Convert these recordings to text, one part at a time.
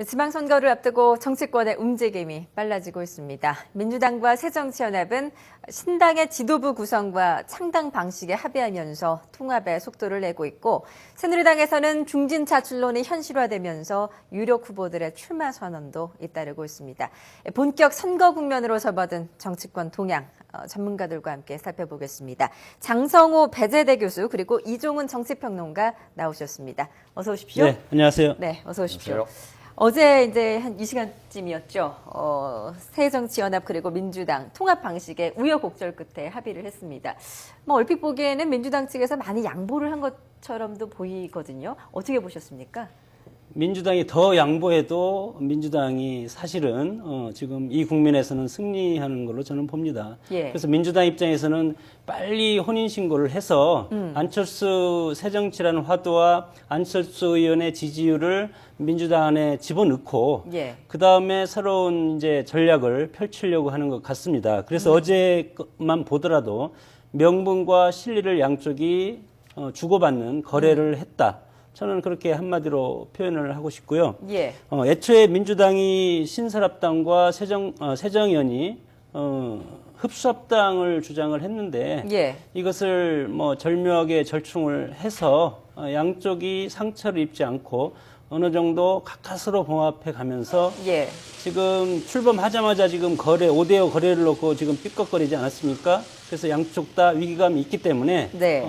지방선거를 앞두고 정치권의 움직임이 빨라지고 있습니다. 민주당과 새정치연합은 신당의 지도부 구성과 창당 방식에 합의하면서 통합의 속도를 내고 있고, 새누리당에서는 중진 차출론이 현실화되면서 유력 후보들의 출마 선언도 잇따르고 있습니다. 본격 선거 국면으로 접어든 정치권 동향, 전문가들과 함께 살펴보겠습니다. 장성호 배재대 교수 그리고 이종훈 정치평론가 나오셨습니다. 어서 오십시오. 네, 안녕하세요. 네, 어서 오십시오. 안녕하세요. 어제 이제 한 이 시간쯤이었죠. 새정치연합 그리고 민주당 통합 방식에 우여곡절 끝에 합의를 했습니다. 뭐 얼핏 보기에는 민주당 측에서 많이 양보를 한 것처럼도 보이거든요. 어떻게 보셨습니까? 민주당이 더 양보해도 민주당이 사실은 지금 이 국면에서는 승리하는 걸로 저는 봅니다. 예. 그래서 민주당 입장에서는 빨리 혼인신고를 해서 안철수 새정치라는 화두와 안철수 의원의 지지율을 민주당 안에 집어넣고 예. 그 다음에 새로운 이제 전략을 펼치려고 하는 것 같습니다. 그래서 어제만 보더라도 명분과 실리를 양쪽이 주고받는 거래를 했다. 저는 그렇게 한마디로 표현을 하고 싶고요. 예. 애초에 민주당이 신설합당과 새정연이 흡수합당을 주장을 했는데 예. 이것을 뭐 절묘하게 절충을 해서 양쪽이 상처를 입지 않고 어느 정도 가까스로 봉합해 가면서 예. 지금 출범하자마자 지금 5대5 거래를 놓고 지금 삐걱거리지 않았습니까? 그래서 양쪽 다 위기감이 있기 때문에 네.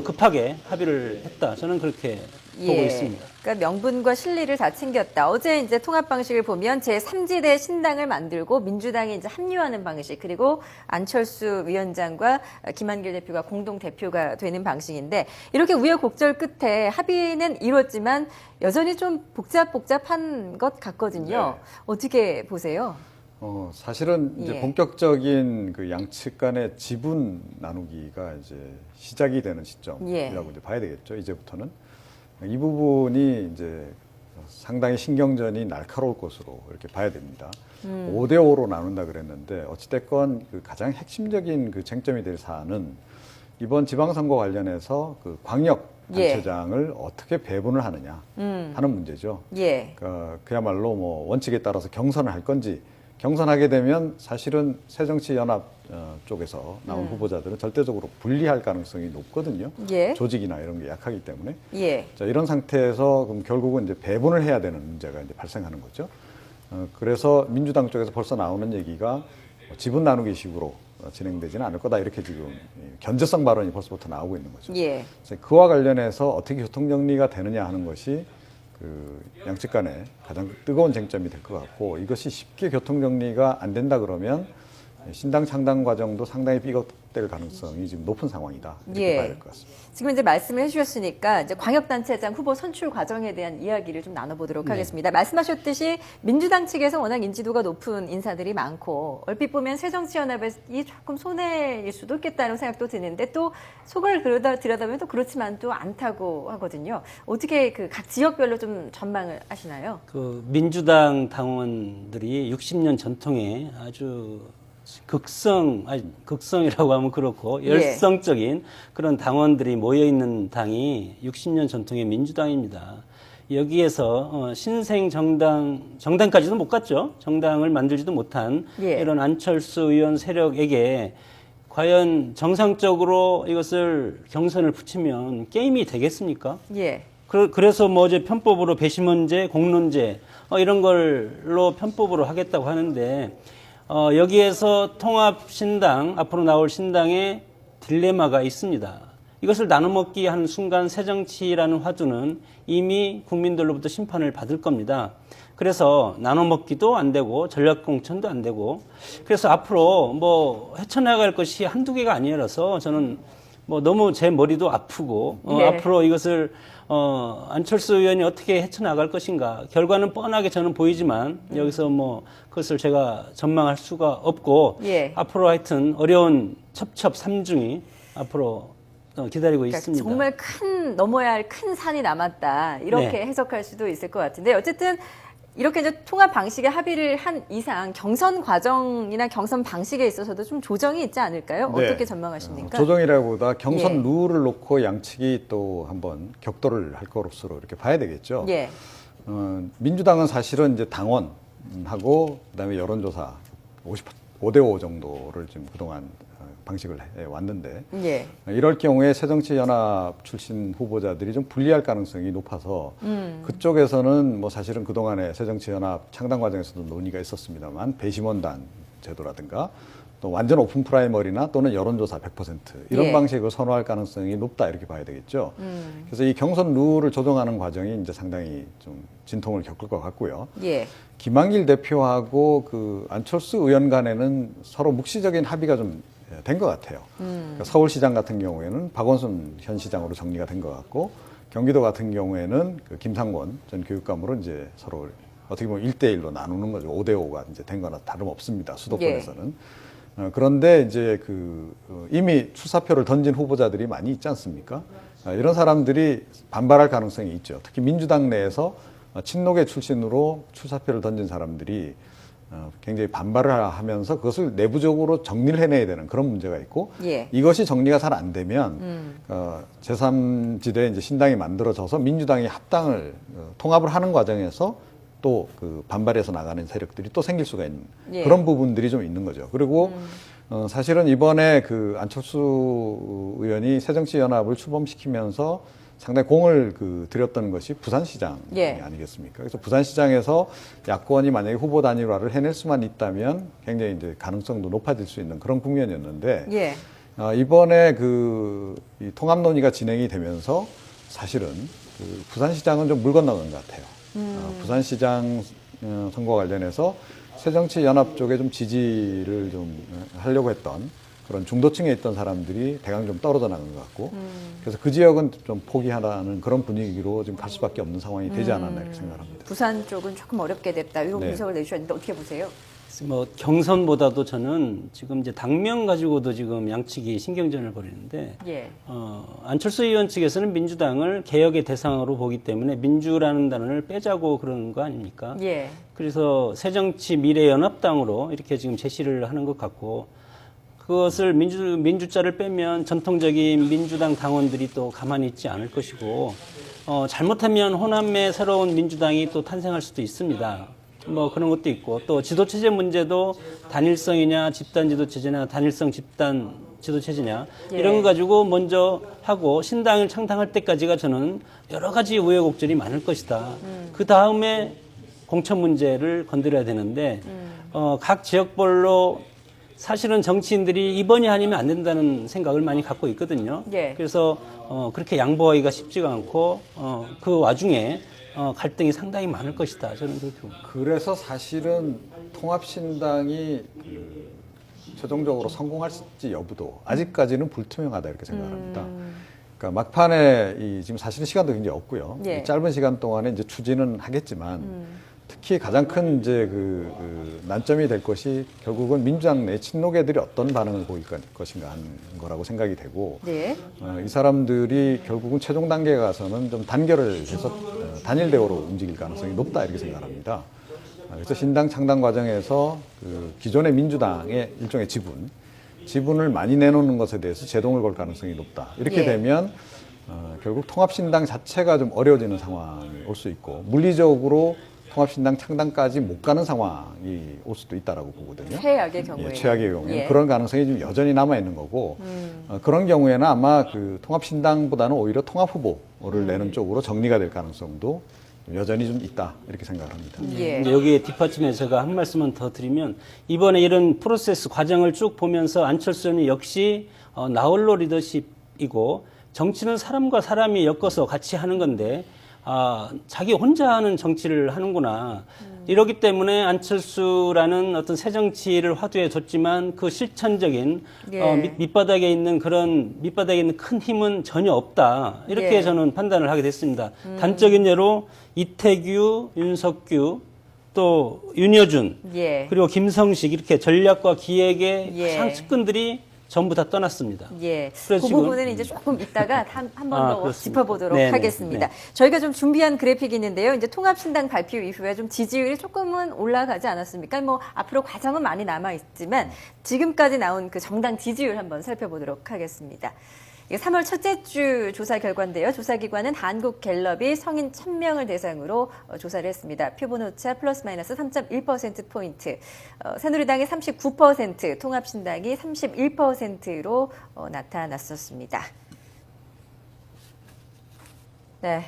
급하게 합의를 했다. 저는 그렇게 보고 있습니다. 그러니까 명분과 실리를 다 챙겼다. 어제 이제 통합 방식을 보면 제3지대 신당을 만들고 민주당이 이제 합류하는 방식, 그리고 안철수 위원장과 김한길 대표가 공동 대표가 되는 방식인데, 이렇게 우여곡절 끝에 합의는 이뤘지만 여전히 좀 복잡한 것 같거든요. 네. 어떻게 보세요? 사실은 이제 예. 본격적인 그 양측 간의 지분 나누기가 이제 시작이 되는 시점이라고 예. 이제 봐야 되겠죠. 이제부터는 이 부분이 이제 상당히 신경전이 날카로울 것으로 이렇게 봐야 됩니다. 5대5로 나눈다 그랬는데 어찌됐건 그 가장 핵심적인 그 쟁점이 될 사안은 이번 지방선거 관련해서 그 광역 단체장을 어떻게 배분을 하느냐 하는 문제죠. 예. 그야말로 뭐 원칙에 따라서 경선을 할 건지, 경선하게 되면 사실은 새정치연합 쪽에서 나온 후보자들은 절대적으로 불리할 가능성이 높거든요. 예. 조직이나 이런 게 약하기 때문에. 예. 자, 이런 상태에서 그럼 결국은 이제 배분을 해야 되는 문제가 이제 발생하는 거죠. 그래서 민주당 쪽에서 벌써 나오는 얘기가 지분 나누기 식으로 진행되지는 않을 거다, 이렇게 지금 견제성 발언이 벌써부터 나오고 있는 거죠. 예. 그래서 그와 관련해서 어떻게 교통정리가 되느냐 하는 것이 그 양측 간에 가장 뜨거운 쟁점이 될 것 같고, 이것이 쉽게 교통정리가 안 된다 그러면 신당 창당 과정도 상당히 삐걱될 가능성이 지금 높은 상황이다, 이렇게 예. 봐야 될 것 같습니다. 지금 이제 말씀을 해주셨으니까 이제 광역단체장 후보 선출 과정에 대한 이야기를 좀 나눠보도록 하겠습니다. 말씀하셨듯이 민주당 측에서 워낙 인지도가 높은 인사들이 많고, 얼핏 보면 새정치연합이 조금 손해일 수도 있겠다는 생각도 드는데, 또 속을 들여다보면 또 그렇지만 또 않다고 하거든요. 어떻게 그 각 지역별로 좀 전망을 하시나요? 그 민주당 당원들이 60년 전통의 아주 극성이라고 하면 그렇고 열성적인 그런 당원들이 모여있는 당이 60년 전통의 민주당입니다. 여기에서 신생 정당까지도 못 갔죠. 정당을 만들지도 못한 예. 이런 안철수 의원 세력에게 과연 정상적으로 이것을 경선을 붙이면 게임이 되겠습니까? 예. 그래서 뭐 어제 편법으로 배심원제, 공론제 이런 걸로 편법으로 하겠다고 하는데, 여기에서 통합신당, 앞으로 나올 신당의 딜레마가 있습니다. 이것을 나눠먹기 하는 순간 새정치라는 화두는 이미 국민들로부터 심판을 받을 겁니다. 그래서 나눠먹기도 안 되고 전략공천도 안 되고, 그래서 앞으로 뭐 헤쳐나갈 것이 한두 개가 아니라서 저는 뭐 너무 제 머리도 아프고 예. 앞으로 이것을 안철수 의원이 어떻게 헤쳐나갈 것인가, 결과는 뻔하게 저는 보이지만 여기서 뭐 그것을 제가 전망할 수가 없고, 예. 앞으로 하여튼 어려운 첩첩삼중이 앞으로 기다리고 그러니까 있습니다. 정말 넘어야 할 큰 산이 남았다, 이렇게 네. 해석할 수도 있을 것 같은데, 어쨌든 이렇게 이제 통합 방식에 합의를 한 이상 경선 과정이나 경선 방식에 있어서도 좀 조정이 있지 않을까요? 네. 어떻게 전망하십니까? 조정이라기보다 경선 예. 룰을 놓고 양측이 또 한번 격돌을 할 것으로 이렇게 봐야 되겠죠. 예. 민주당은 사실은 이제 당원하고 그다음에 여론조사 5대5 정도를 지금 그동안 방식을 해 왔는데 예. 이럴 경우에 새정치연합 출신 후보자들이 좀 불리할 가능성이 높아서 그쪽에서는 뭐 사실은 그동안에 새정치연합 창당 과정에서도 논의가 있었습니다만 배심원단 제도라든가 또 완전 오픈 프라이머리나 또는 여론조사 100% 이런 예. 방식을 선호할 가능성이 높다 이렇게 봐야 되겠죠. 그래서 이 경선 룰을 조정하는 과정이 이제 상당히 좀 진통을 겪을 것 같고요. 예. 김한길 대표하고 그 안철수 의원 간에는 서로 묵시적인 합의가 좀 된 것 같아요. 그러니까 서울시장 같은 경우에는 박원순 현 시장으로 정리가 된 것 같고 경기도 같은 경우에는 그 김상곤 전 교육감으로 이제 서로 어떻게 보면 1대1로 나누는 거죠. 5대5가 이제 된 거나 다름없습니다. 수도권에서는. 그런데 이제 이미 출사표를 던진 후보자들이 많이 있지 않습니까? 이런 사람들이 반발할 가능성이 있죠. 특히 민주당 내에서 친노계 출신으로 출사표를 던진 사람들이 굉장히 반발을 하면서 그것을 내부적으로 정리를 해내야 되는 그런 문제가 있고 예. 이것이 정리가 잘 안 되면 제3지대에 이제 신당이 만들어져서 민주당이 합당을 통합을 하는 과정에서 또 그 반발해서 나가는 세력들이 또 생길 수가 있는 예. 그런 부분들이 좀 있는 거죠. 그리고 사실은 이번에 그 안철수 의원이 새정치연합을 출범시키면서 상당히 공을 들였던 것이 부산시장이 예. 아니겠습니까? 그래서 부산시장에서 야권이 만약에 후보 단일화를 해낼 수만 있다면 굉장히 이제 가능성도 높아질 수 있는 그런 국면이었는데 예. 이번에 이 통합 논의가 진행이 되면서 사실은 부산시장은 좀 물 건너간 것 같아요. 부산시장 선거 관련해서 새정치연합 쪽에 좀 지지를 좀 하려고 했던 그런 중도층에 있던 사람들이 대강 좀 떨어져 나간 것 같고 그래서 그 지역은 좀 포기하라는 그런 분위기로 지금 갈 수밖에 없는 상황이 되지 않았나 이렇게 생각합니다. 부산 쪽은 조금 어렵게 됐다. 이런 네. 분석을 내주셨는데 어떻게 보세요? 뭐 경선보다도 저는 지금 이제 당명 가지고도 지금 양측이 신경전을 벌이는데 예. 안철수 의원 측에서는 민주당을 개혁의 대상으로 보기 때문에 민주라는 단어를 빼자고 그러는 거 아닙니까? 예. 그래서 새정치미래연합당으로 이렇게 지금 제시를 하는 것 같고 그것을 민주자를 빼면 전통적인 민주당 당원들이 또 가만히 있지 않을 것이고 잘못하면 호남의 새로운 민주당이 또 탄생할 수도 있습니다. 뭐 그런 것도 있고 또 지도체제 문제도 단일성이냐 집단 지도체제냐 단일성 집단 지도체제냐 이런 거 가지고 먼저 하고 신당을 창당할 때까지가 저는 여러 가지 우여곡절이 많을 것이다. 그 다음에 공천 문제를 건드려야 되는데 각 지역별로 사실은 정치인들이 이번이 아니면 안 된다는 생각을 많이 갖고 있거든요. 예. 그래서 그렇게 양보하기가 쉽지가 않고 그 와중에 갈등이 상당히 많을 것이다. 저는 그렇게 봅니다. 그래서 사실은 통합신당이 최종적으로 성공할지 여부도 아직까지는 불투명하다 이렇게 생각합니다. 그러니까 막판에 지금 사실은 시간도 굉장히 없고요. 예. 이 짧은 시간 동안에 이제 추진은 하겠지만 특히 가장 큰 이제 난점이 될 것이 결국은 민주당 내 친노계들이 어떤 반응을 보일 것인가 하는 거라고 생각이 되고 네. 이 사람들이 결국은 최종 단계에 가서는 좀 단결을 해서 단일 대우로 움직일 가능성이 높다 이렇게 생각합니다. 그래서 신당 창당 과정에서 기존의 민주당의 일종의 지분을 많이 내놓는 것에 대해서 제동을 걸 가능성이 높다. 이렇게 예. 되면 결국 통합신당 자체가 좀 어려워지는 상황이 올 수 있고 물리적으로 통합신당 창당까지 못 가는 상황이 올 수도 있다라고 보거든요. 최악의 경우에. 예, 최악의 경우에 예. 그런 가능성이 좀 여전히 남아 있는 거고 그런 경우에는 아마 통합신당보다는 오히려 통합후보를 내는 쪽으로 정리가 될 가능성도 여전히 좀 있다 이렇게 생각을 합니다. 예. 이제 여기에 뒷받침에 제가 한 말씀만 더 드리면 이번에 이런 프로세스 과정을 쭉 보면서 안철수 의원이 역시 나홀로 리더십이고 정치는 사람과 사람이 엮어서 같이 하는 건데 자기 혼자 하는 정치를 하는구나. 이러기 때문에 안철수라는 어떤 새 정치를 화두에 뒀지만 그 실천적인 예. 밑바닥에 있는 큰 힘은 전혀 없다. 이렇게 예. 저는 판단을 하게 됐습니다. 단적인 예로 이태규, 윤석규, 또 윤여준, 예. 그리고 김성식 이렇게 전략과 기획의 예. 상측근들이 전부 다 떠났습니다. 예. 그래서 그 지금- 부분은 이제 조금 이따가 한 번 더 그렇습니다. 짚어보도록 네네. 하겠습니다. 네. 저희가 좀 준비한 그래픽이 있는데요. 이제 통합신당 발표 이후에 좀 지지율이 조금은 올라가지 않았습니까? 뭐 앞으로 과정은 많이 남아 있지만 지금까지 나온 그 정당 지지율 한번 살펴보도록 하겠습니다. 이게 3월 첫째 주 조사 결과인데요. 조사기관은 한국갤럽이 성인 1000명을 대상으로 조사를 했습니다. 표본오차 플러스 마이너스 3.1%포인트, 새누리당이 39%, 통합신당이 31%로 나타났었습니다. 네.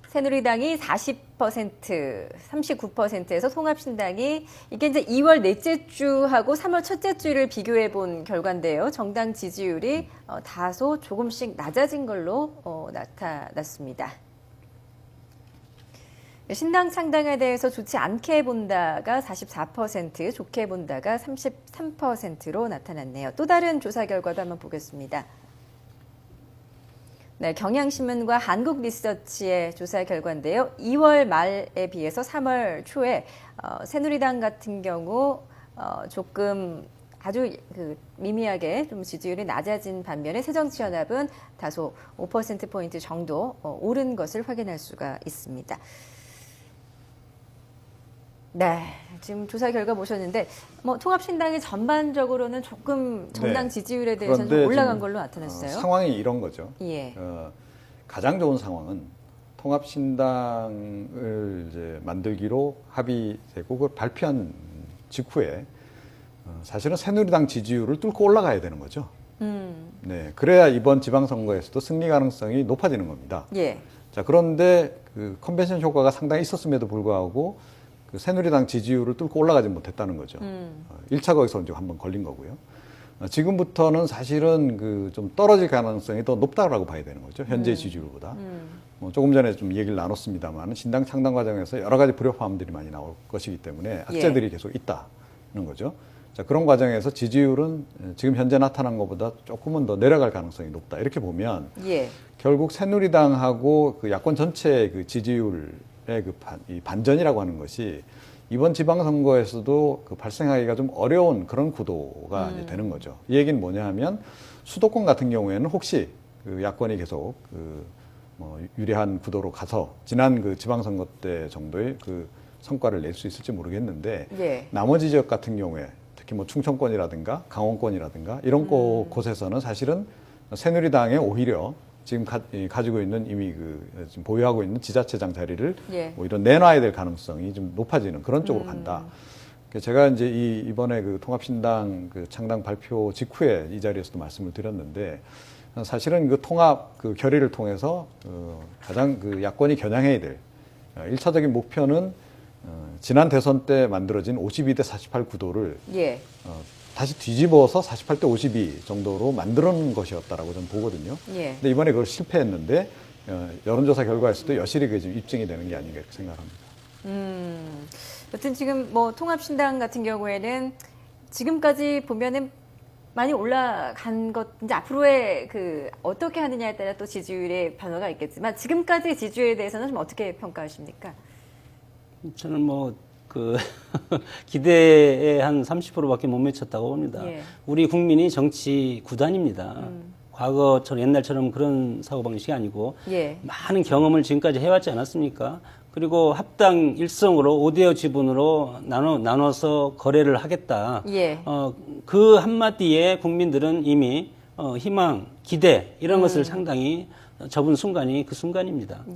새누리당이 40%, 39%에서 통합신당이 이게 이제 2월 넷째 주하고 3월 첫째 주를 비교해 본 결과인데요. 정당 지지율이 다소 조금씩 낮아진 걸로 나타났습니다. 신당 창당에 대해서 좋지 않게 본다가 44%, 좋게 본다가 33%로 나타났네요. 또 다른 조사 결과도 한번 보겠습니다. 네, 경향신문과 한국리서치의 조사 결과인데요. 2월 말에 비해서 3월 초에 새누리당 같은 경우 조금 아주 미미하게 좀 지지율이 낮아진 반면에 새정치연합은 다소 5%포인트 정도 오른 것을 확인할 수가 있습니다. 네, 지금 조사 결과 보셨는데 통합신당이 전반적으로는 조금 정당 네. 지지율에 대해서는 좀 올라간 걸로 나타났어요. 상황이 이런 거죠. 예. 가장 좋은 상황은 통합신당을 이제 만들기로 합의되고 그걸 발표한 직후에 사실은 새누리당 지지율을 뚫고 올라가야 되는 거죠. 네, 그래야 이번 지방선거에서도 승리 가능성이 높아지는 겁니다. 예. 자, 그런데 그 컨벤션 효과가 상당히 있었음에도 불구하고 그 새누리당 지지율을 뚫고 올라가지 못했다는 거죠. 1차 거기서 이제 한번 걸린 거고요. 지금부터는 사실은 그 좀 떨어질 가능성이 더 높다라고 봐야 되는 거죠. 현재 지지율보다. 조금 전에 좀 얘기를 나눴습니다만 신당 창당 과정에서 여러 가지 불협화음들이 많이 나올 것이기 때문에 악재들이 계속 있다는 거죠. 자, 그런 과정에서 지지율은 지금 현재 나타난 것보다 조금은 더 내려갈 가능성이 높다. 이렇게 보면 결국 새누리당하고 그 야권 전체의 그 지지율의 이 반전이라고 하는 것이 이번 지방선거에서도 그 발생하기가 좀 어려운 그런 구도가 이제 되는 거죠. 이 얘기는 뭐냐 하면 수도권 같은 경우에는 혹시 그 야권이 계속 유리한 구도로 가서 지난 그 지방선거 때 정도의 그 성과를 낼 수 있을지 모르겠는데 나머지 지역 같은 경우에 특히 충청권이라든가 강원권이라든가 이런 곳에서는 사실은 새누리당에 오히려 지금 가지고 있는 이미 지금 보유하고 있는 지자체장 자리를 이런 내놔야 될 가능성이 좀 높아지는 그런 쪽으로 간다. 제가 이제 이번에 그 통합신당 그 창당 발표 직후에 이 자리에서도 말씀을 드렸는데 사실은 그 통합 그 결의를 통해서 가장 그 야권이 겨냥해야 될 1차적인 목표는 지난 대선 때 만들어진 52대 48 구도를 다시 뒤집어서 48대 52 정도로 만드는 것이었다라고 저는 보거든요. 근데 이번에 그걸 실패했는데 여론조사 결과에서도 여실히 그게 지금 입증이 되는 게 아닌가 이렇게 생각합니다. 여튼 지금 통합신당 같은 경우에는 지금까지 보면은 많이 올라간 것, 이제 앞으로의 어떻게 하느냐에 따라 또 지지율의 변화가 있겠지만 지금까지의 지지율에 대해서는 좀 어떻게 평가하십니까? 저는 기대에 한 30%밖에 못 미쳤다고 봅니다. 우리 국민이 정치 구단입니다. 과거처럼 옛날처럼 그런 사고방식이 아니고 많은 경험을 지금까지 해왔지 않았습니까? 그리고 합당 일성으로 5대5 지분으로 나눠서 거래를 하겠다. 그 한마디에 국민들은 이미 희망, 기대 이런 것을 상당히 접은 순간이 그 순간입니다.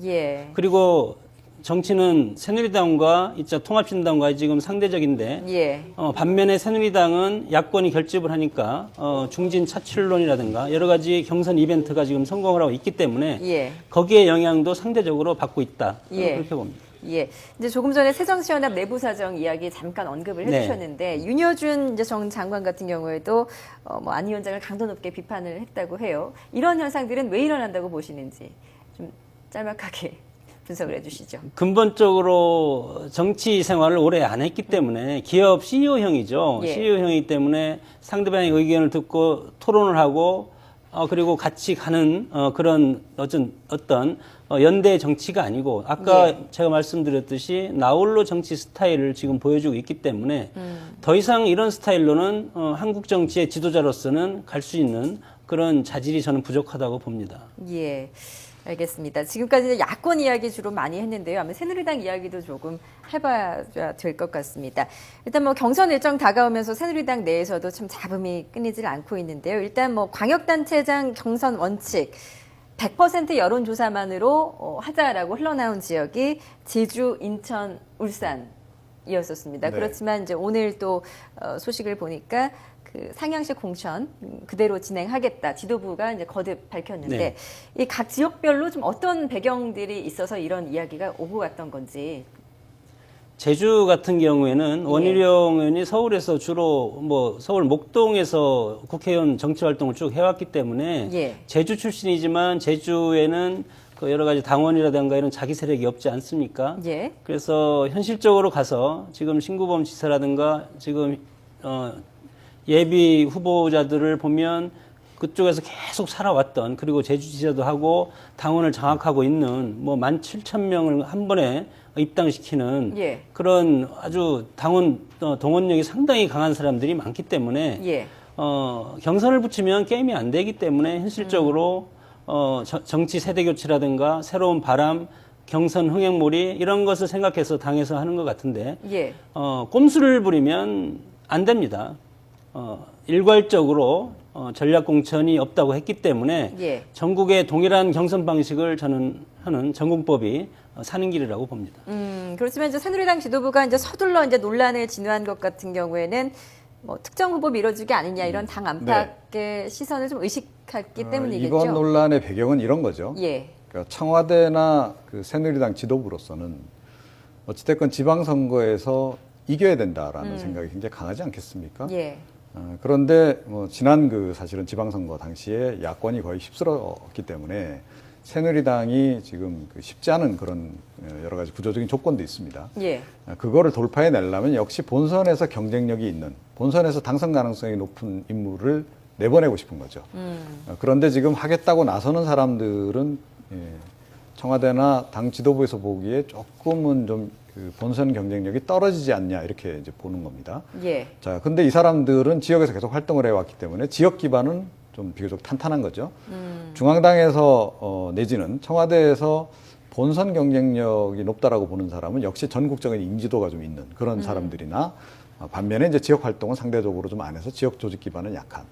그리고 정치는 새누리당과 통합신당과의 지금 상대적인데 반면에 새누리당은 야권이 결집을 하니까 중진 차출론이라든가 여러 가지 경선 이벤트가 지금 성공을 하고 있기 때문에 거기에 영향도 상대적으로 받고 있다. 그렇게 봅니다. 이제 조금 전에 새정치연합 내부 사정 이야기 잠깐 언급을 해주셨는데 윤여준 전 장관 같은 경우에도 안 위원장을 강도 높게 비판을 했다고 해요. 이런 현상들은 왜 일어난다고 보시는지 좀 짤막하게 분석을 해주시죠. 근본적으로 정치 생활을 오래 안 했기 때문에 기업 CEO형이죠. CEO형이기 때문에 상대방의 의견을 듣고 토론을 하고 그리고 같이 가는 그런 어떤 연대 정치가 아니고 아까 제가 말씀드렸듯이 나홀로 정치 스타일을 지금 보여주고 있기 때문에 더 이상 이런 스타일로는 한국 정치의 지도자로서는 갈 수 있는 그런 자질이 저는 부족하다고 봅니다. 알겠습니다. 지금까지 야권 이야기 주로 많이 했는데요. 아마 새누리당 이야기도 조금 해봐야 될 것 같습니다. 일단 뭐 경선 일정 다가오면서 새누리당 내에서도 참 잡음이 끊이질 않고 있는데요. 일단 뭐 광역단체장 경선 원칙 100% 여론조사만으로 하자라고 흘러나온 지역이 제주, 인천, 울산이었었습니다. 네. 그렇지만 이제 오늘 또 소식을 보니까 그 상향식 공천 그대로 진행하겠다. 지도부가 이제 거듭 밝혔는데 네. 이 각 지역별로 좀 어떤 배경들이 있어서 이런 이야기가 오고 갔던 건지. 제주 같은 경우에는 원희룡 의원이 서울에서 주로 뭐 서울 목동에서 국회의원 정치 활동을 쭉 해왔기 때문에 예. 제주 출신이지만 제주에는 그 여러 가지 당원이라든가 이런 자기 세력이 없지 않습니까? 예. 그래서 현실적으로 가서 지금 신구범 지사라든가 지금 예비 후보자들을 보면 그쪽에서 계속 살아왔던 그리고 제주지사도 하고 당원을 장악하고 있는 뭐 17,000명을 한 번에 입당시키는 예. 그런 아주 당원 동원력이 상당히 강한 사람들이 많기 때문에 예. 경선을 붙이면 게임이 안 되기 때문에 현실적으로 정치 세대 교체라든가 새로운 바람, 경선 흥행몰이 이런 것을 생각해서 당에서 하는 것 같은데 예. 꼼수를 부리면 안 됩니다. 일괄적으로 전략 공천이 없다고 했기 때문에 예. 전국의 동일한 경선 방식을 저는 하는 전공법이 사는 길이라고 봅니다. 그렇지만 이제 새누리당 지도부가 이제 서둘러 이제 논란을 진화한 것 같은 경우에는 뭐 특정 후보 밀어주기 아니냐 이런 당 안팎의 시선을 좀 의식했기 때문이겠죠. 이번 논란의 배경은 이런 거죠. 예. 그러니까 청와대나 그 새누리당 지도부로서는 어찌됐건 지방선거에서 이겨야 된다라는 생각이 굉장히 강하지 않겠습니까? 예. 그런데 뭐 지난 그 사실은 지방선거 당시에 야권이 거의 휩쓸었기 때문에 새누리당이 지금 그 쉽지 않은 그런 여러 가지 구조적인 조건도 있습니다. 예. 그거를 돌파해 내려면 역시 본선에서 경쟁력이 있는, 본선에서 당선 가능성이 높은 인물을 내보내고 싶은 거죠. 그런데 지금 하겠다고 나서는 사람들은 청와대나 당 지도부에서 보기에 조금은 좀 그 본선 경쟁력이 떨어지지 않냐 이렇게 이제 보는 겁니다. 예. 자, 근데 이 사람들은 지역에서 계속 활동을 해왔기 때문에 지역 기반은 좀 비교적 탄탄한 거죠. 중앙당에서 내지는 청와대에서 본선 경쟁력이 높다라고 보는 사람은 역시 전국적인 인지도가 좀 있는 그런 사람들이나 반면에 이제 지역 활동은 상대적으로 좀 안 해서 지역 조직 기반은 약한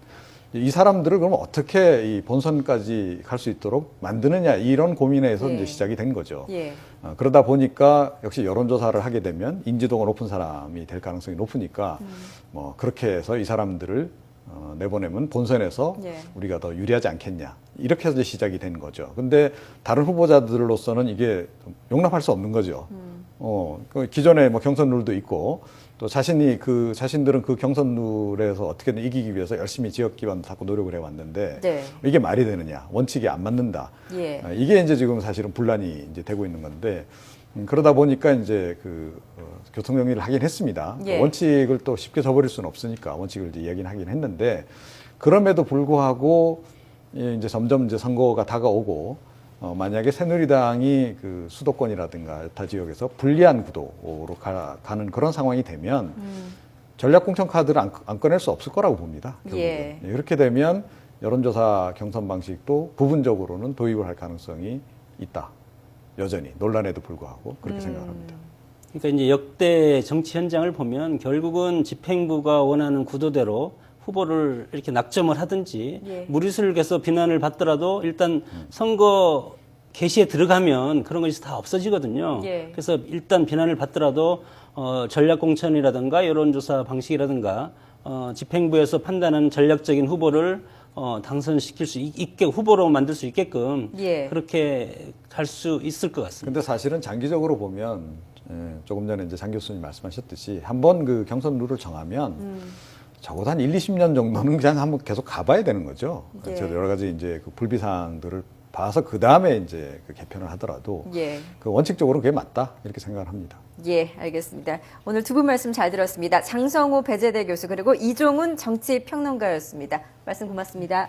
이 사람들을 그럼 어떻게 이 본선까지 갈 수 있도록 만드느냐 이런 고민에서 예. 이제 시작이 된 거죠. 예. 그러다 보니까 역시 여론조사를 하게 되면 인지도가 높은 사람이 될 가능성이 높으니까 뭐 그렇게 해서 이 사람들을 내보내면 본선에서 예. 우리가 더 유리하지 않겠냐 이렇게 해서 시작이 된 거죠. 근데 다른 후보자들로서는 이게 용납할 수 없는 거죠. 그 기존에 뭐 경선 룰도 있고 또 자신들은 그 경선 룰에서 어떻게든 이기기 위해서 열심히 지역 기반 자꾸 노력을 해왔는데 네. 이게 말이 되느냐 원칙이 안 맞는다. 예. 이게 이제 지금 사실은 분란이 이제 되고 있는 건데 그러다 보니까 이제 교통 정리를 하긴 했습니다. 예. 원칙을 또 쉽게 저버릴 수는 없으니까 원칙을 이제 이야기는 하긴 했는데 그럼에도 불구하고 이제 점점 이제 선거가 다가오고 만약에 새누리당이 그 수도권이라든가 타 지역에서 불리한 구도로 가는 그런 상황이 되면 전략공천 카드를 안 꺼낼 수 없을 거라고 봅니다. 결국은. 예. 이렇게 되면 여론조사 경선 방식도 부분적으로는 도입을 할 가능성이 있다. 여전히 논란에도 불구하고 그렇게 생각합니다. 그러니까 이제 역대 정치 현장을 보면 결국은 집행부가 원하는 구도대로 후보를 이렇게 낙점을 하든지 예. 무리수를 해서 비난을 받더라도 일단 선거 개시에 들어가면 그런 것이 다 없어지거든요. 예. 그래서 일단 비난을 받더라도 전략 공천이라든가 여론조사 방식이라든가 집행부에서 판단하는 전략적인 후보를 당선시킬 수 있게 후보로 만들 수 있게끔 예. 그렇게 갈 수 있을 것 같습니다. 근데 사실은 장기적으로 보면 조금 전에 이제 장 교수님 말씀하셨듯이 한번 그 경선 룰을 정하면 적어도 한 1, 20년 정도는 그냥 한번 계속 가봐야 되는 거죠. 예. 여러 가지 이제 그 불비사항들을 봐서 그 다음에 이제 그 개편을 하더라도 예. 그 원칙적으로 그게 맞다 이렇게 생각을 합니다. 예, 알겠습니다. 오늘 두 분 말씀 잘 들었습니다. 장성우 배재대 교수 그리고 이종훈 정치평론가였습니다. 말씀 고맙습니다.